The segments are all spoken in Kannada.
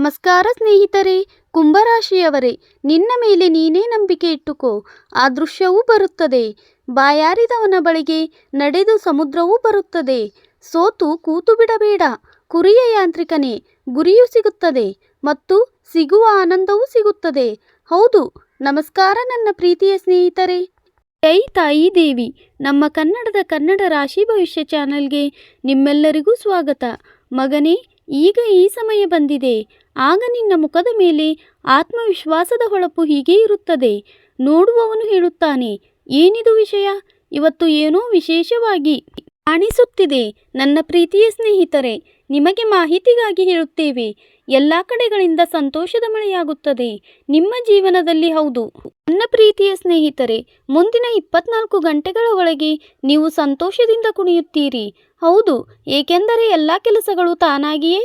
ನಮಸ್ಕಾರ ಸ್ನೇಹಿತರೆ, ಕುಂಭರಾಶಿಯವರೇ, ನಿನ್ನ ಮೇಲೆ ನೀನೇ ನಂಬಿಕೆ ಇಟ್ಟುಕೋ. ಅದೃಶ್ಯವೂ ಬರುತ್ತದೆ. ಬಾಯಾರಿದವನ ಬಳಿಗೆ ನಡೆದು ಸಮುದ್ರವೂ ಬರುತ್ತದೆ. ಸೋತು ಕೂತು ಬಿಡಬೇಡ. ಕುರಿಯ ಯಾಂತ್ರಿಕನೇ, ಗುರಿಯೂ ಸಿಗುತ್ತದೆ ಮತ್ತು ಸಿಗುವ ಆನಂದವೂ ಸಿಗುತ್ತದೆ. ಹೌದು, ನಮಸ್ಕಾರ ನನ್ನ ಪ್ರೀತಿಯ ಸ್ನೇಹಿತರೆ. ಜೈ ತಾಯಿ ದೇವಿ. ನಮ್ಮ ಕನ್ನಡ ರಾಶಿ ಭವಿಷ್ಯ ಚಾನಲ್ಗೆ ನಿಮ್ಮೆಲ್ಲರಿಗೂ ಸ್ವಾಗತ. ಮಗನೇ, ಈಗ ಈ ಸಮಯ ಬಂದಿದೆ. ಆಗ ನಿನ್ನ ಮುಖದ ಮೇಲೆ ಆತ್ಮವಿಶ್ವಾಸದ ಹೊಳಪು ಹೀಗೆ ಇರುತ್ತದೆ. ನೋಡುವವನು ಹೇಳುತ್ತಾನೆ, ಏನಿದು ವಿಷಯ? ಇವತ್ತು ಏನೋ ವಿಶೇಷವಾಗಿ ಕಾಣಿಸುತ್ತಿದೆ. ನನ್ನ ಪ್ರೀತಿಯ ಸ್ನೇಹಿತರೆ, ನಿಮಗೆ ಮಾಹಿತಿಗಾಗಿ ಹೇಳುತ್ತೇವೆ. ಎಲ್ಲ ಕಡೆಗಳಿಂದ ಸಂತೋಷದ ಮಳೆಯಾಗುತ್ತದೆ ನಿಮ್ಮ ಜೀವನದಲ್ಲಿ. ಹೌದು ನನ್ನ ಪ್ರೀತಿಯ ಸ್ನೇಹಿತರೆ, ಮುಂದಿನ 24 ಗಂಟೆಗಳ ಒಳಗೆ ನೀವು ಸಂತೋಷದಿಂದ ಕುಣಿಯುತ್ತೀರಿ. ಹೌದು, ಏಕೆಂದರೆ ಎಲ್ಲ ಕೆಲಸಗಳು ತಾನಾಗಿಯೇ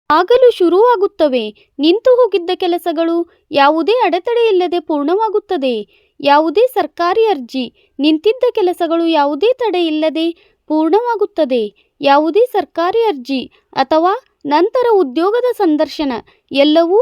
ಆಗಲು ಶುರುವಾಗುತ್ತವೆ. ನಿಂತು ಹೋಗಿದ್ದ ಕೆಲಸಗಳು ಯಾವುದೇ ಅಡೆತಡೆಯಿಲ್ಲದೆ ಪೂರ್ಣವಾಗುತ್ತದೆ. ಯಾವುದೇ ಸರ್ಕಾರಿ ಅರ್ಜಿ ನಿಂತಿದ್ದ ಕೆಲಸಗಳು ಯಾವುದೇ ತಡೆ ಇಲ್ಲದೆ ಪೂರ್ಣವಾಗುತ್ತದೆ. ಯಾವುದೇ ಸರ್ಕಾರಿ ಅರ್ಜಿ ಅಥವಾ ನಂತರ ಉದ್ಯೋಗದ ಸಂದರ್ಶನ ಎಲ್ಲವೂ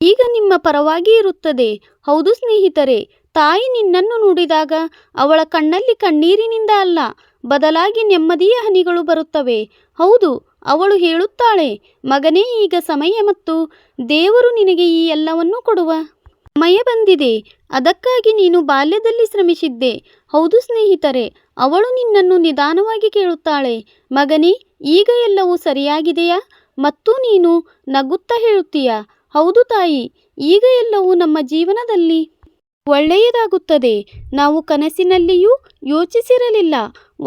ಈಗ ನಿಮ್ಮ ಪರವಾಗಿ ಇರುತ್ತದೆ. ಹೌದು ಸ್ನೇಹಿತರೆ, ತಾಯಿ ನಿನ್ನನ್ನು ನೋಡಿದಾಗ ಅವಳ ಕಣ್ಣಲ್ಲಿ ಕಣ್ಣೀರಿನಿಂದ ಅಲ್ಲ, ಬದಲಾಗಿ ನೆಮ್ಮದಿಯ ಹನಿಗಳು ಬರುತ್ತವೆ. ಹೌದು, ಅವಳು ಹೇಳುತ್ತಾಳೆ, ಮಗನೇ, ಈಗ ಸಮಯ ಮತ್ತು ದೇವರು ನಿನಗೆ ಈ ಎಲ್ಲವನ್ನೂ ಕೊಡುವ ಸಮಯ ಬಂದಿದೆ. ಅದಕ್ಕಾಗಿ ನೀನು ಬಾಲ್ಯದಲ್ಲಿ ಶ್ರಮಿಸಿದ್ದೆ. ಹೌದು ಸ್ನೇಹಿತರೆ, ಅವಳು ನಿನ್ನನ್ನು ನಿಧಾನವಾಗಿ ಕೇಳುತ್ತಾಳೆ, ಮಗನೇ, ಈಗ ಎಲ್ಲವೂ ಸರಿಯಾಗಿದೆಯಾ? ಮತ್ತು ನೀನು ನಗುತ್ತಾ ಹೇಳುತ್ತೀಯಾ, ಹೌದು ತಾಯಿ, ಈಗ ಎಲ್ಲವೂ ನಮ್ಮ ಜೀವನದಲ್ಲಿ ಒಳ್ಳೆಯದಾಗುತ್ತದೆ. ನಾವು ಕನಸಿನಲ್ಲಿಯೂ ಯೋಚಿಸಿರಲಿಲ್ಲ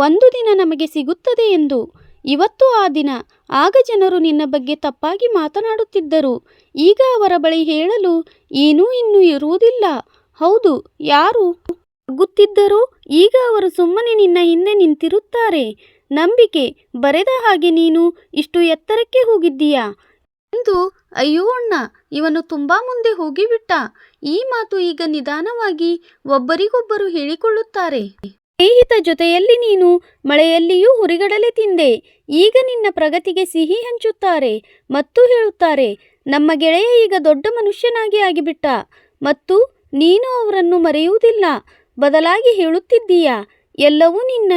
ಒಂದು ದಿನ ನಮಗೆ ಸಿಗುತ್ತದೆ ಎಂದು. ಇವತ್ತು ಆ ದಿನ. ಆಗ ಜನರು ನಿನ್ನ ಬಗ್ಗೆ ತಪ್ಪಾಗಿ ಮಾತನಾಡುತ್ತಿದ್ದರು. ಈಗ ಅವರ ಬಳಿ ಹೇಳಲು ಏನೂ ಇನ್ನೂ ಇರುವುದಿಲ್ಲ. ಹೌದು, ಯಾರು ನಗುತ್ತಿದ್ದರೋ ಈಗ ಅವರು ಸುಮ್ಮನೆ ನಿನ್ನ ಹಿಂದೆ ನಿಂತಿರುತ್ತಾರೆ. ನಂಬಿಕೆ ಬರೆದ ಹಾಗೆ ನೀನು ಇಷ್ಟು ಎತ್ತರಕ್ಕೆ ಹೋಗಿದ್ದೀಯಾ ಎಂದು ಅಯ್ಯೋ ಅಣ್ಣ, ಇವನು ತುಂಬ ಮುಂದೆ ಹೋಗಿಬಿಟ್ಟ. ಈ ಮಾತು ಈಗ ನಿಧಾನವಾಗಿ ಒಬ್ಬರಿಗೊಬ್ಬರು ಹೇಳಿಕೊಳ್ಳುತ್ತಾರೆ. ಸ್ನೇಹಿತ ಜೊತೆಯಲ್ಲಿ ನೀನು ಮಳೆಯಲ್ಲಿಯೂ ಹುರಿಗಡಲೆ ತಿಂದೆ. ಈಗ ನಿನ್ನ ಪ್ರಗತಿಗೆ ಸಿಹಿ ಹಂಚುತ್ತಾರೆ ಮತ್ತು ಹೇಳುತ್ತಾರೆ, ನಮ್ಮ ಗೆಳೆಯ ಈಗ ದೊಡ್ಡ ಮನುಷ್ಯನಾಗಿ ಆಗಿಬಿಟ್ಟ. ಮತ್ತು ನೀನು ಅವರನ್ನು ಮರೆಯುವುದಿಲ್ಲ, ಬದಲಾಗಿ ಹೇಳುತ್ತಿದ್ದೀಯಾ, ಎಲ್ಲವೂ ನಿನ್ನ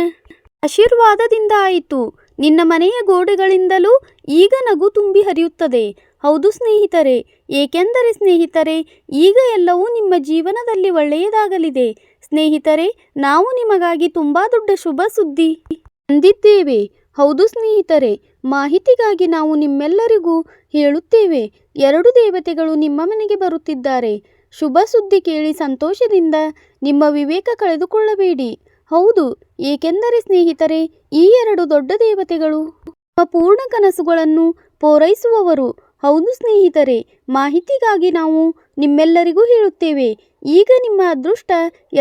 ಆಶೀರ್ವಾದದಿಂದ ಆಯಿತು. ನಿನ್ನ ಮನೆಯ ಗೋಡೆಗಳಿಂದಲೂ ಈಗ ನಗು ತುಂಬಿ ಹರಿಯುತ್ತದೆ. ಹೌದು ಸ್ನೇಹಿತರೆ, ಏಕೆಂದರೆ ಸ್ನೇಹಿತರೆ, ಈಗ ಎಲ್ಲವೂ ನಿಮ್ಮ ಜೀವನದಲ್ಲಿ ಒಳ್ಳೆಯದಾಗಲಿದೆ. ಸ್ನೇಹಿತರೆ, ನಾವು ನಿಮಗಾಗಿ ತುಂಬ ದೊಡ್ಡ ಶುಭ ಸುದ್ದಿ ತಂದಿದ್ದೇವೆ. ಹೌದು ಸ್ನೇಹಿತರೆ, ಮಾಹಿತಿಗಾಗಿ ನಾವು ನಿಮ್ಮೆಲ್ಲರಿಗೂ ಹೇಳುತ್ತೇವೆ, 2 ದೇವತೆಗಳು ನಿಮ್ಮ ಮನೆಗೆ ಬರುತ್ತಿದ್ದಾರೆ. ಶುಭ ಸುದ್ದಿ ಕೇಳಿ ಸಂತೋಷದಿಂದ ನಿಮ್ಮ ವಿವೇಕ ಕಳೆದುಕೊಳ್ಳಬೇಡಿ. ಹೌದು, ಏಕೆಂದರೆ ಸ್ನೇಹಿತರೆ, ಈ 2 ದೊಡ್ಡ ದೇವತೆಗಳು ನಿಮ್ಮ ಪೂರ್ಣ ಕನಸುಗಳನ್ನು ಪೂರೈಸುವವರು. ಹೌದು ಸ್ನೇಹಿತರೆ, ಮಾಹಿತಿಗಾಗಿ ನಾವು ನಿಮ್ಮೆಲ್ಲರಿಗೂ ಹೇಳುತ್ತೇವೆ, ಈಗ ನಿಮ್ಮ ಅದೃಷ್ಟ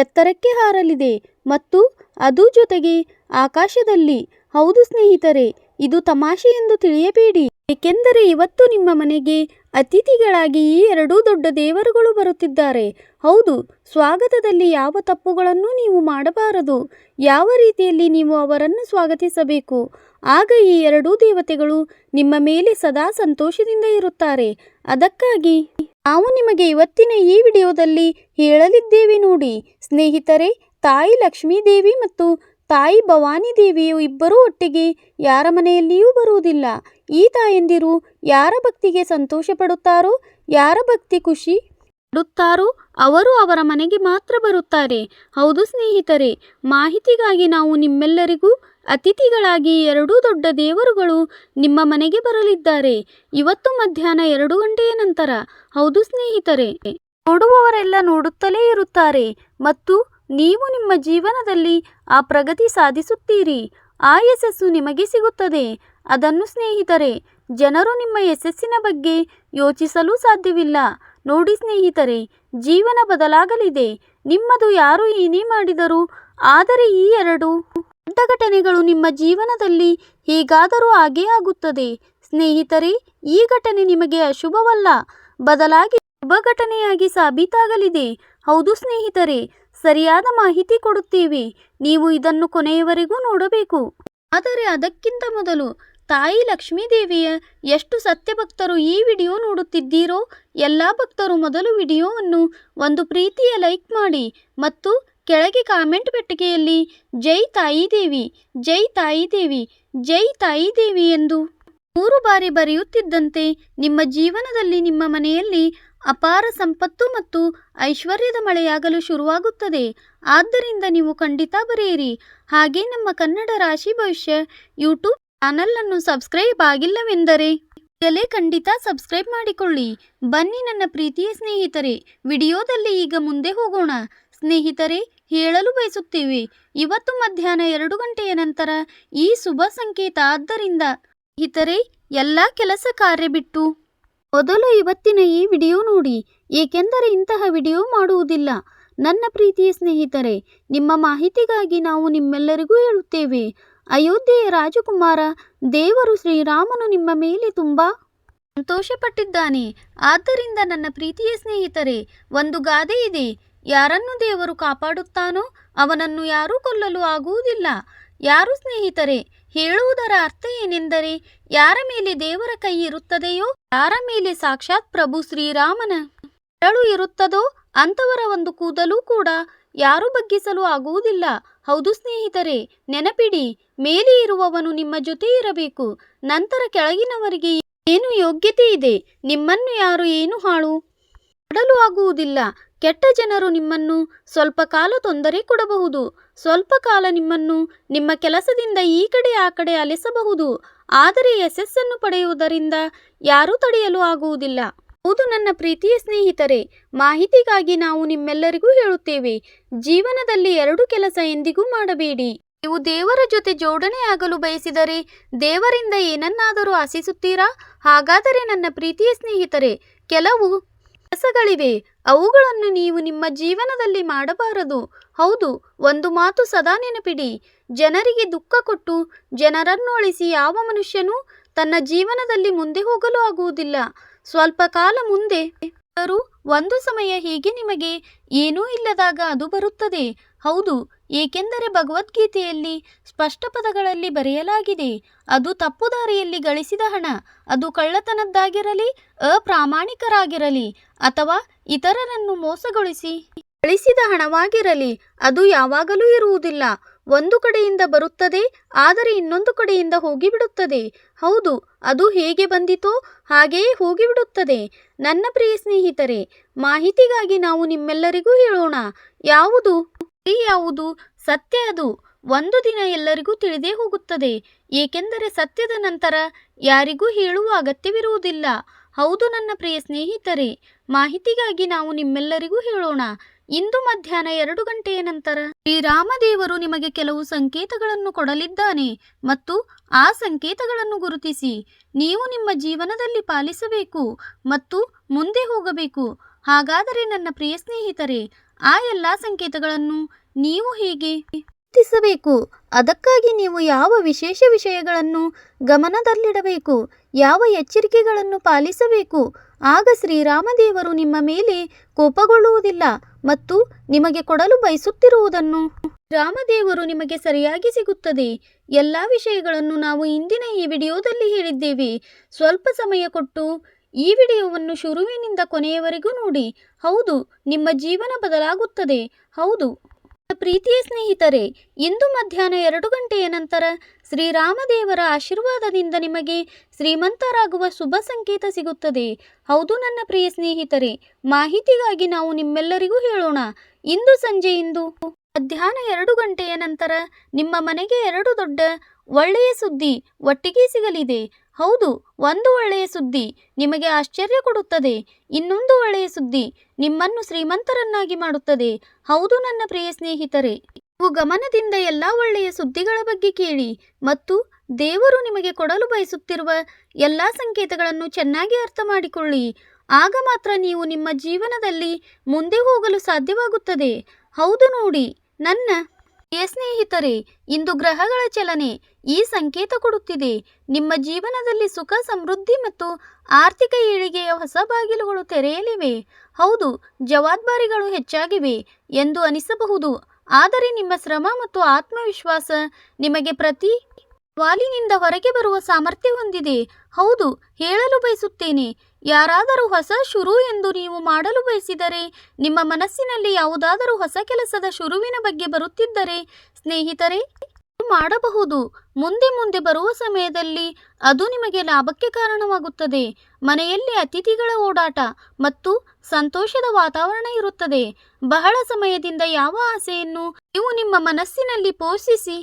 ಎತ್ತರಕ್ಕೆ ಹಾರಲಿದೆ ಮತ್ತು ಅದು ಜೊತೆಗೆ ಆಕಾಶದಲ್ಲಿ. ಹೌದು ಸ್ನೇಹಿತರೆ, ಇದು ತಮಾಷೆ ಎಂದು ತಿಳಿಯಬೇಡಿ, ಏಕೆಂದರೆ ಇವತ್ತು ನಿಮ್ಮ ಮನೆಗೆ ಅತಿಥಿಗಳಾಗಿ ಈ 2 ದೊಡ್ಡ ದೇವರುಗಳು ಬರುತ್ತಿದ್ದಾರೆ. ಹೌದು, ಸ್ವಾಗತದಲ್ಲಿ ಯಾವ ತಪ್ಪುಗಳನ್ನು ನೀವು ಮಾಡಬಾರದು. ಯಾವ ರೀತಿಯಲ್ಲಿ ನೀವು ಅವರನ್ನು ಸ್ವಾಗತಿಸಬೇಕು, ಆಗ ಈ 2 ದೇವತೆಗಳು ನಿಮ್ಮ ಮೇಲೆ ಸದಾ ಸಂತೋಷದಿಂದ ಇರುತ್ತಾರೆ. ಅದಕ್ಕಾಗಿ ನಾವು ನಿಮಗೆ ಇವತ್ತಿನ ಈ ವಿಡಿಯೋದಲ್ಲಿ ಹೇಳಲಿದ್ದೇವೆ ನೋಡಿ ಸ್ನೇಹಿತರೆ. ತಾಯಿ ಲಕ್ಷ್ಮೀದೇವಿ ಮತ್ತು ತಾಯಿ ಭವಾನಿ ದೇವಿಯು ಇಬ್ಬರೂ ಒಟ್ಟಿಗೆ ಯಾರ ಮನೆಯಲ್ಲಿಯೂ ಬರುವುದಿಲ್ಲ. ಈ ತಾಯಂದಿರು ಯಾರ ಭಕ್ತಿಗೆ ಸಂತೋಷ ಪಡುತ್ತಾರೋ, ಯಾರ ಭಕ್ತಿ ಖುಷಿ ಪಡುತ್ತಾರೋ ಅವರು ಅವರ ಮನೆಗೆ ಮಾತ್ರ ಬರುತ್ತಾರೆ. ಹೌದು ಸ್ನೇಹಿತರೆ, ಮಾಹಿತಿಗಾಗಿ ನಾವು ನಿಮ್ಮೆಲ್ಲರಿಗೂ ಅತಿಥಿಗಳಾಗಿ 2 ದೊಡ್ಡ ದೇವರುಗಳು ನಿಮ್ಮ ಮನೆಗೆ ಬರಲಿದ್ದಾರೆ ಇವತ್ತು ಮಧ್ಯಾಹ್ನ 2 ಗಂಟೆಯ ನಂತರ. ಹೌದು ಸ್ನೇಹಿತರೆ, ನೋಡುವವರೆಲ್ಲ ನೋಡುತ್ತಲೇ ಇರುತ್ತಾರೆ ಮತ್ತು ನೀವು ನಿಮ್ಮ ಜೀವನದಲ್ಲಿ ಆ ಪ್ರಗತಿ ಸಾಧಿಸುತ್ತೀರಿ. ಆ ಯಶಸ್ಸು ನಿಮಗೆ ಸಿಗುತ್ತದೆ. ಅದನ್ನು ಸ್ನೇಹಿತರೆ, ಜನರು ನಿಮ್ಮ ಯಶಸ್ಸಿನ ಬಗ್ಗೆ ಯೋಚಿಸಲು ಸಾಧ್ಯವಿಲ್ಲ. ನೋಡಿ ಸ್ನೇಹಿತರೆ, ಜೀವನ ಬದಲಾಗಲಿದೆ ನಿಮ್ಮದು. ಯಾರು ಏನೇ ಮಾಡಿದರೂ, ಆದರೆ ಈ 2 ದೊಡ್ಡ ಘಟನೆಗಳು ನಿಮ್ಮ ಜೀವನದಲ್ಲಿ ಹೇಗಾದರೂ ಆಗೇ ಆಗುತ್ತದೆ. ಸ್ನೇಹಿತರೆ, ಈ ಘಟನೆ ನಿಮಗೆ ಅಶುಭವಲ್ಲ, ಬದಲಾಗಿ ಶುಭ ಘಟನೆಯಾಗಿ ಸಾಬೀತಾಗಲಿದೆ. ಹೌದು ಸ್ನೇಹಿತರೆ, ಸರಿಯಾದ ಮಾಹಿತಿ ಕೊಡುತ್ತೇವೆ. ನೀವು ಇದನ್ನು ಕೊನೆಯವರೆಗೂ ನೋಡಬೇಕು. ಆದರೆ ಅದಕ್ಕಿಂತ ಮೊದಲು ತಾಯಿ ಲಕ್ಷ್ಮೀದೇವಿಯ ಎಷ್ಟು ಸತ್ಯಭಕ್ತರು ಈ ವಿಡಿಯೋ ನೋಡುತ್ತಿದ್ದೀರೋ ಎಲ್ಲ ಭಕ್ತರು ಮೊದಲು ವಿಡಿಯೋವನ್ನು ಒಂದು ಪ್ರೀತಿಯ ಲೈಕ್ ಮಾಡಿ ಮತ್ತು ಕೆಳಗೆ ಕಾಮೆಂಟ್ ಪೆಟ್ಟಿಗೆಯಲ್ಲಿ ಜೈ ತಾಯಿ ದೇವಿ, ಜೈ ತಾಯಿ ದೇವಿ, ಜೈ ತಾಯಿ ದೇವಿ ಎಂದು 3 ಬಾರಿ ಬರೆಯುತ್ತಿದ್ದಂತೆ ನಿಮ್ಮ ಜೀವನದಲ್ಲಿ ನಿಮ್ಮ ಮನೆಯಲ್ಲಿ ಅಪಾರ ಸಂಪತ್ತು ಮತ್ತು ಐಶ್ವರ್ಯದ ಮಳೆಯಾಗಲು ಶುರುವಾಗುತ್ತದೆ. ಆದ್ದರಿಂದ ನೀವು ಖಂಡಿತ ಬರೆಯಿರಿ. ಹಾಗೆ ನಮ್ಮ ಕನ್ನಡ ರಾಶಿ ಭವಿಷ್ಯ ಯೂಟ್ಯೂಬ್ ಚಾನಲ್ ಅನ್ನು ಸಬ್ಸ್ಕ್ರೈಬ್ ಆಗಿಲ್ಲವೆಂದರೆ ಈಗಲೇ ಖಂಡಿತ ಸಬ್ಸ್ಕ್ರೈಬ್ ಮಾಡಿಕೊಳ್ಳಿ. ಬನ್ನಿ ನನ್ನ ಪ್ರೀತಿಯ ಸ್ನೇಹಿತರೆ, ವಿಡಿಯೋದಲ್ಲಿ ಈಗ ಮುಂದೆ ಹೋಗೋಣ. ಸ್ನೇಹಿತರೆ, ಹೇಳಲು ಬಯಸುತ್ತೇವೆ, ಇವತ್ತು ಮಧ್ಯಾಹ್ನ 2 ಗಂಟೆಯ ನಂತರ ಈ ಶುಭ ಸಂಕೇತ. ಆದ್ದರಿಂದ ಸ್ನೇಹಿತರೆ, ಎಲ್ಲ ಕೆಲಸ ಕಾರ್ಯ ಬಿಟ್ಟು ಮೊದಲು ಇವತ್ತಿನ ಈ ವಿಡಿಯೋ ನೋಡಿ, ಏಕೆಂದರೆ ಇಂತಹ ವಿಡಿಯೋ ಮಾಡುವುದಿಲ್ಲ. ನನ್ನ ಪ್ರೀತಿಯ ಸ್ನೇಹಿತರೆ, ನಿಮ್ಮ ಮಾಹಿತಿಗಾಗಿ ನಾವು ನಿಮ್ಮೆಲ್ಲರಿಗೂ ಹೇಳುತ್ತೇವೆ, ಅಯೋಧ್ಯೆಯ ರಾಜಕುಮಾರ ದೇವರು ಶ್ರೀರಾಮನು ನಿಮ್ಮ ಮೇಲೆ ತುಂಬ ಸಂತೋಷಪಟ್ಟಿದ್ದಾನೆ. ಆದ್ದರಿಂದ ನನ್ನ ಪ್ರೀತಿಯ ಸ್ನೇಹಿತರೆ, ಒಂದು ಗಾದೆ ಇದೆ, ಯಾರನ್ನು ದೇವರು ಕಾಪಾಡುತ್ತಾನೋ ಅವನನ್ನು ಯಾರೂ ಕೊಲ್ಲಲು ಆಗುವುದಿಲ್ಲ. ಯಾರು ಸ್ನೇಹಿತರೆ? ಹೇಳುವುದರ ಅರ್ಥ ಏನೆಂದರೆ, ಯಾರ ಮೇಲೆ ದೇವರ ಕೈ ಇರುತ್ತದೆಯೋ, ಯಾರ ಮೇಲೆ ಸಾಕ್ಷಾತ್ ಪ್ರಭು ಶ್ರೀರಾಮನ ಬೆರಳು ಇರುತ್ತದೋ ಅಂಥವರ ಒಂದು ಕೂದಲು ಕೂಡ ಯಾರು ಬಗ್ಗಿಸಲು ಆಗುವುದಿಲ್ಲ. ಹೌದು ಸ್ನೇಹಿತರೆ, ನೆನಪಿಡಿ, ಮೇಲೆ ಇರುವವನು ನಿಮ್ಮ ಜೊತೆ ಇರಬೇಕು. ನಂತರ ಕೆಳಗಿನವರಿಗೆ ಏನು ಯೋಗ್ಯತೆ ಇದೆ, ನಿಮ್ಮನ್ನು ಯಾರು ಏನು ಹಾಳು ಮಾಡಲು ಆಗುವುದಿಲ್ಲ. ಕೆಟ್ಟ ಜನರು ನಿಮ್ಮನ್ನು ಸ್ವಲ್ಪ ಕಾಲ ತೊಂದರೆ ಕೊಡಬಹುದು, ಸ್ವಲ್ಪ ಕಾಲ ನಿಮ್ಮನ್ನು ನಿಮ್ಮ ಕೆಲಸದಿಂದ ಈ ಕಡೆ ಆ ಕಡೆ ಅಲೆಸಬಹುದು, ಆದರೆ ಯಶಸ್ಸನ್ನು ಪಡೆಯುವುದರಿಂದ ಯಾರೂ ತಡೆಯಲು ಆಗುವುದಿಲ್ಲ. ಹೌದು ನನ್ನ ಪ್ರೀತಿಯ ಸ್ನೇಹಿತರೆ, ಮಾಹಿತಿಗಾಗಿ ನಾವು ನಿಮ್ಮೆಲ್ಲರಿಗೂ ಹೇಳುತ್ತೇವೆ, ಜೀವನದಲ್ಲಿ 2 ಕೆಲಸ ಎಂದಿಗೂ ಮಾಡಬೇಡಿ. ನೀವು ದೇವರ ಜೊತೆ ಜೋಡಣೆ ಆಗಲು ಬಯಸಿದರೆ ದೇವರಿಂದ ಏನನ್ನಾದರೂ ಆಶಿಸುತ್ತೀರಾ? ಹಾಗಾದರೆ ನನ್ನ ಪ್ರೀತಿಯ ಸ್ನೇಹಿತರೆ, ಕೆಲವು ಕೆಲಸಗಳಿವೆ, ಅವುಗಳನ್ನು ನೀವು ನಿಮ್ಮ ಜೀವನದಲ್ಲಿ ಮಾಡಬಾರದು. ಹೌದು, ಒಂದು ಮಾತು ಸದಾ ನೆನಪಿಡಿ, ಜನರಿಗೆ ದುಃಖ ಕೊಟ್ಟು ಜನರನ್ನು ಅಳಿಸಿ ಯಾವ ಮನುಷ್ಯನೂ ತನ್ನ ಜೀವನದಲ್ಲಿ ಮುಂದೆ ಹೋಗಲು ಆಗುವುದಿಲ್ಲ. ಸ್ವಲ್ಪ ಕಾಲ ಮುಂದೆ ಹೋದರೂ ಒಂದು ಸಮಯ ಹೀಗೆ ನಿಮಗೆ ಏನೂ ಇಲ್ಲದಾಗ ಅದು ಬರುತ್ತದೆ. ಹೌದು, ಏಕೆಂದರೆ ಭಗವದ್ಗೀತೆಯಲ್ಲಿ ಸ್ಪಷ್ಟ ಪದಗಳಲ್ಲಿ ಬರೆಯಲಾಗಿದೆ, ಅದು ತಪ್ಪು ದಾರಿಯಲ್ಲಿ ಗಳಿಸಿದ ಹಣ, ಅದು ಕಳ್ಳತನದ್ದಾಗಿರಲಿ, ಅಪ್ರಾಮಾಣಿಕರಾಗಿರಲಿ ಅಥವಾ ಇತರರನ್ನು ಮೋಸಗೊಳಿಸಿ ಗಳಿಸಿದ ಹಣವಾಗಿರಲಿ, ಅದು ಯಾವಾಗಲೂ ಇರುವುದಿಲ್ಲ. ಒಂದು ಕಡೆಯಿಂದ ಬರುತ್ತದೆ, ಆದರೆ ಇನ್ನೊಂದು ಕಡೆಯಿಂದ ಹೋಗಿಬಿಡುತ್ತದೆ. ಹೌದು, ಅದು ಹೇಗೆ ಬಂದಿತೋ ಹಾಗೆಯೇ ಹೋಗಿಬಿಡುತ್ತದೆ. ನನ್ನ ಪ್ರಿಯ ಸ್ನೇಹಿತರೆ, ಮಾಹಿತಿಗಾಗಿ ನಾವು ನಿಮ್ಮೆಲ್ಲರಿಗೂ ಹೇಳೋಣ, ಯಾವುದು ಯಾವುದು ಸತ್ಯ ಅದು ಒಂದು ದಿನ ಎಲ್ಲರಿಗೂ ತಿಳಿದೇ ಹೋಗುತ್ತದೆ. ಏಕೆಂದರೆ ಸತ್ಯದ ನಂತರ ಯಾರಿಗೂ ಹೇಳುವ ಅಗತ್ಯವಿರುವುದಿಲ್ಲ. ಹೌದು ನನ್ನ ಪ್ರಿಯ ಸ್ನೇಹಿತರೆ, ಮಾಹಿತಿಗಾಗಿ ನಾವು ನಿಮ್ಮೆಲ್ಲರಿಗೂ ಹೇಳೋಣ, ಇಂದು ಮಧ್ಯಾಹ್ನ 2 ಗಂಟೆಯ ನಂತರ ಶ್ರೀರಾಮದೇವರು ನಿಮಗೆ ಕೆಲವು ಸಂಕೇತಗಳನ್ನು ಕೊಡಲಿದ್ದಾನೆ ಮತ್ತು ಆ ಸಂಕೇತಗಳನ್ನು ಗುರುತಿಸಿ ನೀವು ನಿಮ್ಮ ಜೀವನದಲ್ಲಿ ಪಾಲಿಸಬೇಕು ಮತ್ತು ಮುಂದೆ ಹೋಗಬೇಕು. ಹಾಗಾದರೆ ನನ್ನ ಪ್ರಿಯ ಸ್ನೇಹಿತರೆ, ಆ ಎಲ್ಲ ಸಂಕೇತಗಳನ್ನು ನೀವು ಹೇಗೆ ಗುರುತಿಸಬೇಕು? ಅದಕ್ಕಾಗಿ ನೀವು ಯಾವ ವಿಶೇಷ ವಿಷಯಗಳನ್ನು ಗಮನದಲ್ಲಿಡಬೇಕು, ಯಾವ ಎಚ್ಚರಿಕೆಗಳನ್ನು ಪಾಲಿಸಬೇಕು, ಆಗ ಶ್ರೀರಾಮದೇವರು ನಿಮ್ಮ ಮೇಲೆ ಕೋಪಗೊಳ್ಳುವುದಿಲ್ಲ ಮತ್ತು ನಿಮಗೆ ಕೊಡಲು ಬಯಸುತ್ತಿರುವುದನ್ನು ರಾಮದೇವರು ನಿಮಗೆ ಸರಿಯಾಗಿ ಸಿಗುತ್ತದೆ. ಎಲ್ಲ ವಿಷಯಗಳನ್ನು ನಾವು ಇಂದಿನ ಈ ವಿಡಿಯೋದಲ್ಲಿ ಹೇಳಿದ್ದೇವೆ. ಸ್ವಲ್ಪ ಸಮಯ ಕೊಟ್ಟು ಈ ವಿಡಿಯೋವನ್ನು ಶುರುವಿನಿಂದ ಕೊನೆಯವರೆಗೂ ನೋಡಿ. ಹೌದು, ನಿಮ್ಮ ಜೀವನ ಬದಲಾಗುತ್ತದೆ. ಹೌದು ಪ್ರೀತಿಯ ಸ್ನೇಹಿತರೆ, ಇಂದು ಮಧ್ಯಾಹ್ನ 2 ಗಂಟೆಯ ನಂತರ ಶ್ರೀರಾಮದೇವರ ಆಶೀರ್ವಾದದಿಂದ ನಿಮಗೆ ಶ್ರೀಮಂತರಾಗುವ ಶುಭ ಸಂಕೇತ ಸಿಗುತ್ತದೆ. ಹೌದು ನನ್ನ ಪ್ರಿಯ ಸ್ನೇಹಿತರೆ, ಮಾಹಿತಿಗಾಗಿ ನಾವು ನಿಮ್ಮೆಲ್ಲರಿಗೂ ಹೇಳೋಣ, ಇಂದು ಮಧ್ಯಾಹ್ನ 2 ಗಂಟೆಯ ನಂತರ ನಿಮ್ಮ ಮನೆಗೆ 2 ದೊಡ್ಡ ಒಳ್ಳೆಯ ಸುದ್ದಿ ಒಟ್ಟಿಗೆ ಸಿಗಲಿದೆ. ಹೌದು, ಒಂದು ಒಳ್ಳೆಯ ಸುದ್ದಿ ನಿಮಗೆ ಆಶ್ಚರ್ಯ ಕೊಡುತ್ತದೆ, ಇನ್ನೊಂದು ಒಳ್ಳೆಯ ಸುದ್ದಿ ನಿಮ್ಮನ್ನು ಶ್ರೀಮಂತರನ್ನಾಗಿ ಮಾಡುತ್ತದೆ. ಹೌದು ನನ್ನ ಪ್ರಿಯ ಸ್ನೇಹಿತರೆ, ನೀವು ಗಮನದಿಂದ ಎಲ್ಲ ಒಳ್ಳೆಯ ಸುದ್ದಿಗಳ ಬಗ್ಗೆ ಕೇಳಿ ಮತ್ತು ದೇವರು ನಿಮಗೆ ಕೊಡಲು ಬಯಸುತ್ತಿರುವ ಎಲ್ಲ ಸಂಕೇತಗಳನ್ನು ಚೆನ್ನಾಗಿ ಅರ್ಥ ಮಾಡಿಕೊಳ್ಳಿ. ಆಗ ಮಾತ್ರ ನೀವು ನಿಮ್ಮ ಜೀವನದಲ್ಲಿ ಮುಂದೆ ಹೋಗಲು ಸಾಧ್ಯವಾಗುತ್ತದೆ. ಹೌದು ನೋಡಿ ನನ್ನ ಪ್ರಿಯ ಸ್ನೇಹಿತರೆ, ಇಂದು ಗ್ರಹಗಳ ಚಲನೆ ಈ ಸಂಕೇತ ಕೊಡುತ್ತಿದೆ, ನಿಮ್ಮ ಜೀವನದಲ್ಲಿ ಸುಖ, ಸಮೃದ್ಧಿ ಮತ್ತು ಆರ್ಥಿಕ ಏಳಿಗೆಯ ಹೊಸ ಬಾಗಿಲುಗಳು ತೆರೆಯಲಿವೆ. ಹೌದು, ಜವಾಬ್ದಾರಿಗಳು ಹೆಚ್ಚಾಗಿವೆ ಎಂದು ಅನಿಸಬಹುದು, ಆದರೆ ನಿಮ್ಮ ಶ್ರಮ ಮತ್ತು ಆತ್ಮವಿಶ್ವಾಸ ನಿಮಗೆ ಪ್ರತಿ ವಾಲಿನಿಂದ ಹೊರಗೆ ಬರುವ ಸಾಮರ್ಥ್ಯ ಹೊಂದಿದೆ. ಹೌದು, ಹೇಳಲು ಬಯಸುತ್ತೇನೆ. ಯಾರಾದರೂ ಹೊಸ ಶುರು ಎಂದು ನೀವು ಮಾಡಲು ಬಯಸಿದರೆ, ನಿಮ್ಮ ಮನಸ್ಸಿನಲ್ಲಿ ಯಾವುದಾದರೂ ಹೊಸ ಕೆಲಸದ ಶುರುವಿನ ಬಗ್ಗೆ ಬರುತ್ತಿದ್ದರೆ, ಸ್ನೇಹಿತರೆ, ಮಾಡಬಹುದು. ಮುಂದೆ ಮುಂದೆ ಬರುವ ಸಮಯದಲ್ಲಿ ಅದು ನಿಮಗೆ ಲಾಭಕ್ಕೆ ಕಾರಣವಾಗುತ್ತದೆ. ಮನೆಯಲ್ಲಿ ಅತಿಥಿಗಳ ಓಡಾಟ ಮತ್ತು ಸಂತೋಷದ ವಾತಾವರಣ ಇರುತ್ತದೆ. ಬಹಳ ಸಮಯದಿಂದ ಯಾವ ಆಸೆಯನ್ನು ನೀವು ನಿಮ್ಮ ಮನಸ್ಸಿನಲ್ಲಿ ಪೋಷಿಸಿ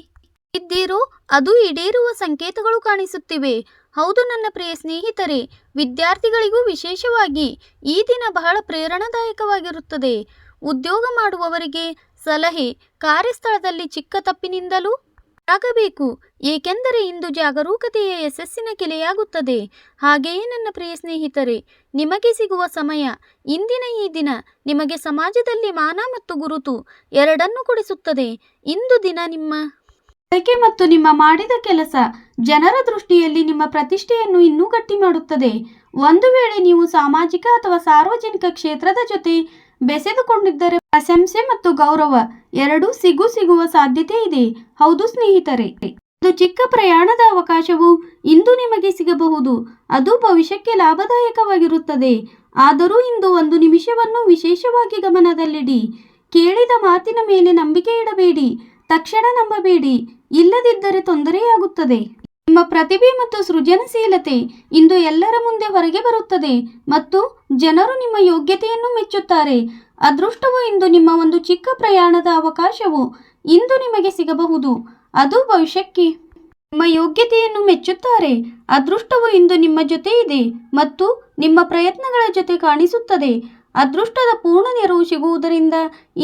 ಇದ್ದೀರೋ ಅದು ಈಡೇರುವ ಸಂಕೇತಗಳು ಕಾಣಿಸುತ್ತಿವೆ. ಹೌದು ನನ್ನ ಪ್ರಿಯ ಸ್ನೇಹಿತರೆ, ವಿದ್ಯಾರ್ಥಿಗಳಿಗೂ ವಿಶೇಷವಾಗಿ ಈ ದಿನ ಬಹಳ ಪ್ರೇರಣಾದಾಯಕವಾಗಿರುತ್ತದೆ. ಉದ್ಯೋಗ ಮಾಡುವವರಿಗೆ ಸಲಹೆ: ಕಾರ್ಯಸ್ಥಳದಲ್ಲಿ ಚಿಕ್ಕ ತಪ್ಪಿನಿಂದಲೂ ಆಗಬೇಕು, ಏಕೆಂದರೆ ಇಂದು ಜಾಗರೂಕತೆಯ ಯಶಸ್ಸಿನ ಕೆಲೆಯಾಗುತ್ತದೆ. ಹಾಗೆಯೇ ನನ್ನ ಪ್ರಿಯ ಸ್ನೇಹಿತರೆ, ನಿಮಗೆ ಸಿಗುವ ಸಮಯ, ಇಂದಿನ ಈ ದಿನ ನಿಮಗೆ ಸಮಾಜದಲ್ಲಿ ಮಾನ ಮತ್ತು ಗುರುತು ಎರಡನ್ನೂ ಕೊಡಿಸುತ್ತದೆ. ಇಂದು ದಿನ ನಿಮ್ಮ ಬಳಕೆ ಮತ್ತು ನಿಮ್ಮ ಮಾಡಿದ ಕೆಲಸ ಜನರ ದೃಷ್ಟಿಯಲ್ಲಿ ನಿಮ್ಮ ಪ್ರತಿಷ್ಠೆಯನ್ನು ಇನ್ನೂ ಗಟ್ಟಿ ಮಾಡುತ್ತದೆ. ಒಂದು ವೇಳೆ ನೀವು ಸಾಮಾಜಿಕ ಅಥವಾ ಸಾರ್ವಜನಿಕ ಕ್ಷೇತ್ರದ ಜೊತೆ ಬೆಸೆದುಕೊಂಡಿದ್ದರೆ ಪ್ರಶಂಸೆ ಮತ್ತು ಗೌರವ ಎರಡೂ ಸಿಗುವ ಸಾಧ್ಯತೆ ಇದೆ. ಹೌದು ಸ್ನೇಹಿತರೆ, ಒಂದು ಚಿಕ್ಕ ಪ್ರಯಾಣದ ಅವಕಾಶವು ಇಂದು ನಿಮಗೆ ಸಿಗಬಹುದು. ಅದು ಭವಿಷ್ಯಕ್ಕೆ ಲಾಭದಾಯಕವಾಗಿರುತ್ತದೆ. ಆದರೂ ಇಂದು ಒಂದು ನಿಮಿಷವನ್ನು ವಿಶೇಷವಾಗಿ ಗಮನದಲ್ಲಿಡಿ. ಕೇಳಿದ ಮಾತಿನ ಮೇಲೆ ನಂಬಿಕೆ ಇಡಬೇಡಿ. ತಕ್ಷಣ ನಂಬಬೇಡಿ, ಇಲ್ಲದಿದ್ದರೆ ತೊಂದರೆಯಾಗುತ್ತದೆ. ನಿಮ್ಮ ಪ್ರತಿಭೆ ಮತ್ತು ಸೃಜನಶೀಲತೆ ಇಂದು ಎಲ್ಲರ ಮುಂದೆ ಹೊರಗೆ ಬರುತ್ತದೆ ಮತ್ತು ಜನರು ನಿಮ್ಮ ಯೋಗ್ಯತೆಯನ್ನು ಮೆಚ್ಚುತ್ತಾರೆ. ಅದೃಷ್ಟವು ಇಂದು ನಿಮ್ಮ ಒಂದು ಚಿಕ್ಕ ಪ್ರಯಾಣದ ಅವಕಾಶವು ಇಂದು ನಿಮಗೆ ಸಿಗಬಹುದು. ಅದು ಭವಿಷ್ಯಕ್ಕೆ ನಿಮ್ಮ ಯೋಗ್ಯತೆಯನ್ನು ಮೆಚ್ಚುತ್ತಾರೆ. ಅದೃಷ್ಟವು ಇಂದು ನಿಮ್ಮ ಜೊತೆ ಇದೆ ಮತ್ತು ನಿಮ್ಮ ಪ್ರಯತ್ನಗಳ ಜೊತೆ ಕಾಣಿಸುತ್ತದೆ. ಅದೃಷ್ಟದ ಪೂರ್ಣ ನೆರವು ಸಿಗುವುದರಿಂದ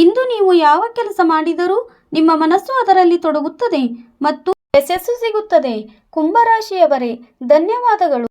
ಇಂದು ನೀವು ಯಾವ ಕೆಲಸ ಮಾಡಿದರೂ ನಿಮ್ಮ ಮನಸ್ಸು ಅದರಲ್ಲಿ ತೊಡಗುತ್ತದೆ ಮತ್ತು ಯಶಸ್ಸು ಸಿಗುತ್ತದೆ. ಕುಂಭರಾಶಿಯವರೇ, ಧನ್ಯವಾದಗಳು.